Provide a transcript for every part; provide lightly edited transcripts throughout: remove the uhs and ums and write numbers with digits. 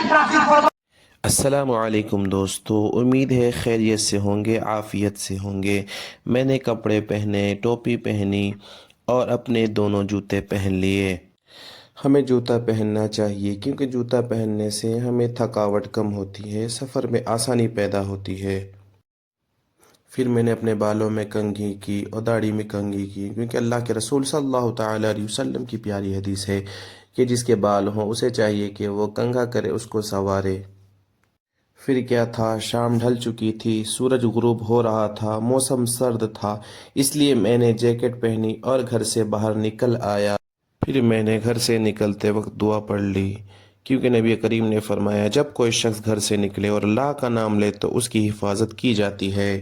السلام علیکم دوستو، امید ہے خیریت سے ہوں گے، عافیت سے ہوں گے۔ میں نے کپڑے پہنے، ٹوپی پہنی اور اپنے دونوں جوتے پہن لیے۔ ہمیں جوتا پہننا چاہیے کیونکہ جوتا پہننے سے ہمیں تھکاوٹ کم ہوتی ہے، سفر میں آسانی پیدا ہوتی ہے۔ پھر میں نے اپنے بالوں میں کنگھی کی اور داڑھی میں کنگھی کی، کیونکہ اللہ کے رسول صلی اللہ تعالیٰ علیہ وسلم کی پیاری حدیث ہے کہ جس کے بال ہوں اسے چاہیے کہ وہ کنگھا کرے، اس کو سنوارے۔ پھر کیا تھا، شام ڈھل چکی تھی، سورج غروب ہو رہا تھا، موسم سرد تھا، اس لیے میں نے جیکٹ پہنی اور گھر سے باہر نکل آیا۔ پھر میں نے گھر سے نکلتے وقت دعا پڑھ لی، کیونکہ نبی کریم نے فرمایا جب کوئی شخص گھر سے نکلے اور اللہ کا نام لے تو اس کی حفاظت کی جاتی ہے۔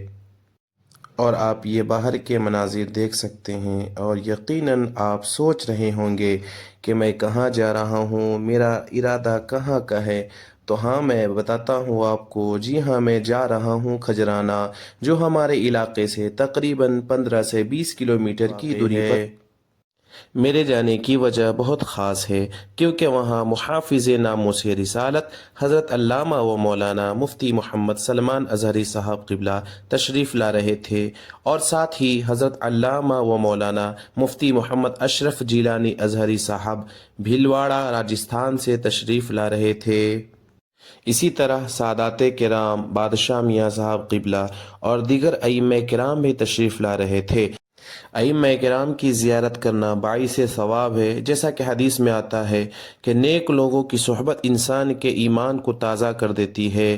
اور آپ یہ باہر کے مناظر دیکھ سکتے ہیں اور یقیناً آپ سوچ رہے ہوں گے کہ میں کہاں جا رہا ہوں، میرا ارادہ کہاں کا ہے۔ تو ہاں، میں بتاتا ہوں آپ کو، جی ہاں، میں جا رہا ہوں کھجرانہ، جو ہمارے علاقے سے تقریباً 15 سے 20 کلومیٹر کی دوری پر۔ میرے جانے کی وجہ بہت خاص ہے، کیونکہ وہاں محافظ ناموس رسالت حضرت علامہ و مولانا مفتی محمد سلمان اظہری صاحب قبلہ تشریف لا رہے تھے، اور ساتھ ہی حضرت علامہ و مولانا مفتی محمد اشرف جیلانی اظہری صاحب بھیلواڑہ راجستھان سے تشریف لا رہے تھے۔ اسی طرح سادات کرام، بادشاہ میاں صاحب قبلہ اور دیگر ائمہ کرام بھی تشریف لا رہے تھے۔ ائمہ کرام کی زیارت کرنا باعث ثواب ہے، جیسا کہ حدیث میں آتا ہے کہ نیک لوگوں کی صحبت انسان کے ایمان کو تازہ کر دیتی ہے۔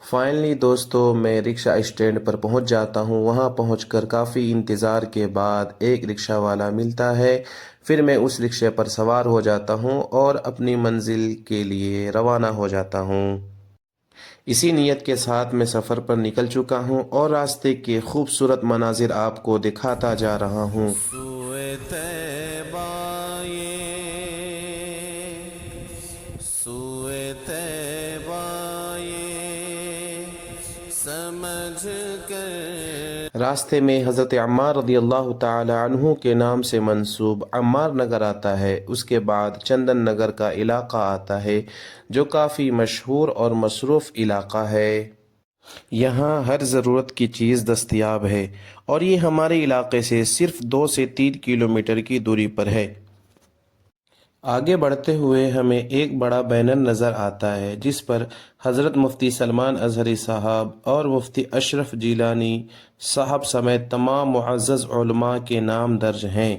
فائنلی دوستو، میں رکشہ اسٹینڈ پر پہنچ جاتا ہوں۔ وہاں پہنچ کر کافی انتظار کے بعد ایک رکشہ والا ملتا ہے، پھر میں اس رکشے پر سوار ہو جاتا ہوں اور اپنی منزل کے لیے روانہ ہو جاتا ہوں۔ اسی نیت کے ساتھ میں سفر پر نکل چکا ہوں اور راستے کے خوبصورت مناظر آپ کو دکھاتا جا رہا ہوں۔ سوئے طیبہ سمجھ کر۔ راستے میں حضرت عمار رضی اللہ تعالی عنہ کے نام سے منسوب عمار نگر آتا ہے، اس کے بعد چندن نگر کا علاقہ آتا ہے جو کافی مشہور اور مصروف علاقہ ہے۔ یہاں ہر ضرورت کی چیز دستیاب ہے اور یہ ہمارے علاقے سے صرف 2 سے 3 کلومیٹر کی دوری پر ہے۔ آگے بڑھتے ہوئے ہمیں ایک بڑا بینر نظر آتا ہے جس پر حضرت مفتی سلمان اظہری صاحب اور مفتی اشرف جیلانی صاحب سمیت تمام معزز علماء کے نام درج ہیں۔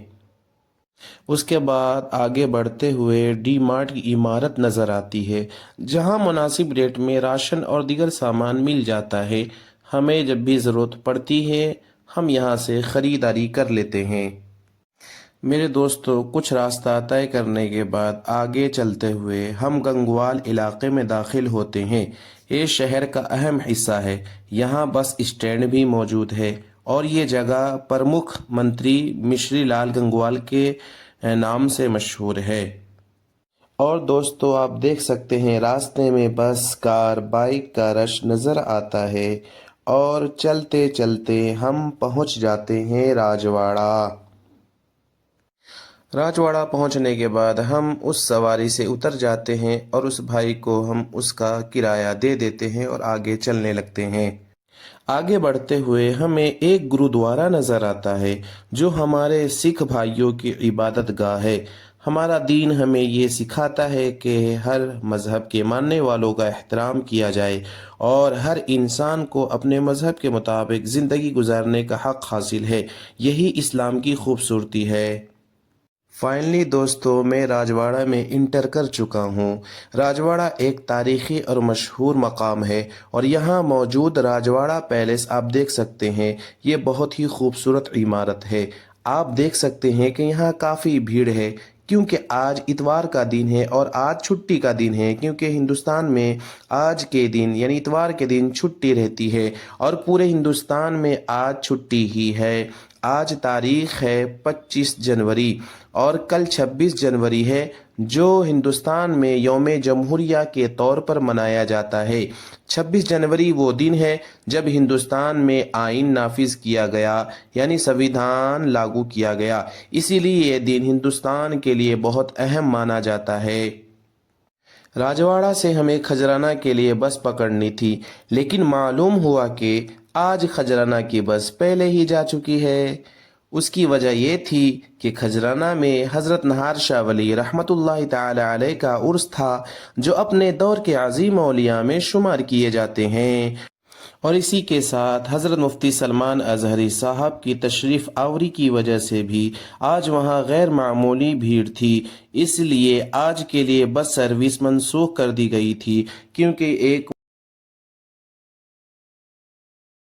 اس کے بعد آگے بڑھتے ہوئے ڈی مارٹ کی عمارت نظر آتی ہے، جہاں مناسب ریٹ میں راشن اور دیگر سامان مل جاتا ہے۔ ہمیں جب بھی ضرورت پڑتی ہے ہم یہاں سے خریداری کر لیتے ہیں۔ میرے دوستو، کچھ راستہ طے کرنے کے بعد آگے چلتے ہوئے ہم گنگوال علاقے میں داخل ہوتے ہیں۔ یہ شہر کا اہم حصہ ہے، یہاں بس اسٹینڈ بھی موجود ہے اور یہ جگہ پرمکھ منتری مشری لال گنگوال کے نام سے مشہور ہے۔ اور دوستو، آپ دیکھ سکتے ہیں راستے میں بس، کار، بائک کا رش نظر آتا ہے اور چلتے چلتے ہم پہنچ جاتے ہیں راجواڑہ۔ راجواڑہ پہنچنے کے بعد ہم اس سواری سے اتر جاتے ہیں اور اس بھائی کو ہم اس کا کرایہ دے دیتے ہیں اور آگے چلنے لگتے ہیں۔ آگے بڑھتے ہوئے ہمیں ایک گرودوارا نظر آتا ہے جو ہمارے سکھ بھائیوں کی عبادت گاہ ہے۔ ہمارا دین ہمیں یہ سکھاتا ہے کہ ہر مذہب کے ماننے والوں کا احترام کیا جائے اور ہر انسان کو اپنے مذہب کے مطابق زندگی گزارنے کا حق حاصل ہے۔ یہی اسلام کی خوبصورتی ہے۔ فائنلی دوستو، میں راجواڑہ میں انٹر کر چکا ہوں۔ راجواڑہ ایک تاریخی اور مشہور مقام ہے اور یہاں موجود راجواڑہ پیلیس آپ دیکھ سکتے ہیں، یہ بہت ہی خوبصورت عمارت ہے۔ آپ دیکھ سکتے ہیں کہ یہاں کافی بھیڑ ہے کیونکہ آج اتوار کا دن ہے اور آج چھٹی کا دن ہے، کیونکہ ہندوستان میں آج کے دن یعنی اتوار کے دن چھٹی رہتی ہے اور پورے ہندوستان میں آج چھٹی ہی ہے۔ آج تاریخ ہے 25 جنوری اور کل 26 جنوری ہے، جو ہندوستان میں یوم جمہوریہ کے طور پر منایا جاتا ہے۔ 26 جنوری وہ دن ہے جب ہندوستان میں آئین نافذ کیا گیا، یعنی سویدھان لاگو کیا گیا، اسی لیے یہ دن ہندوستان کے لیے بہت اہم مانا جاتا ہے۔ راجواڑہ سے ہمیں کھجرانہ کے لیے بس پکڑنی تھی، لیکن معلوم ہوا کہ آج کھجرانہ کی بس پہلے ہی جا چکی ہے۔ اس کی وجہ یہ تھی کہ کھجرانہ میں حضرت نہار شاہ ولی رحمۃ اللہ تعالی علیہ کا عرس تھا، جو اپنے دور کے عظیم اولیاء میں شمار کیے جاتے ہیں، اور اسی کے ساتھ حضرت مفتی سلمان اظہری صاحب کی تشریف آوری کی وجہ سے بھی آج وہاں غیر معمولی بھیڑ تھی۔ اس لیے آج کے لیے بس سروس منسوخ کر دی گئی تھی، کیونکہ ایک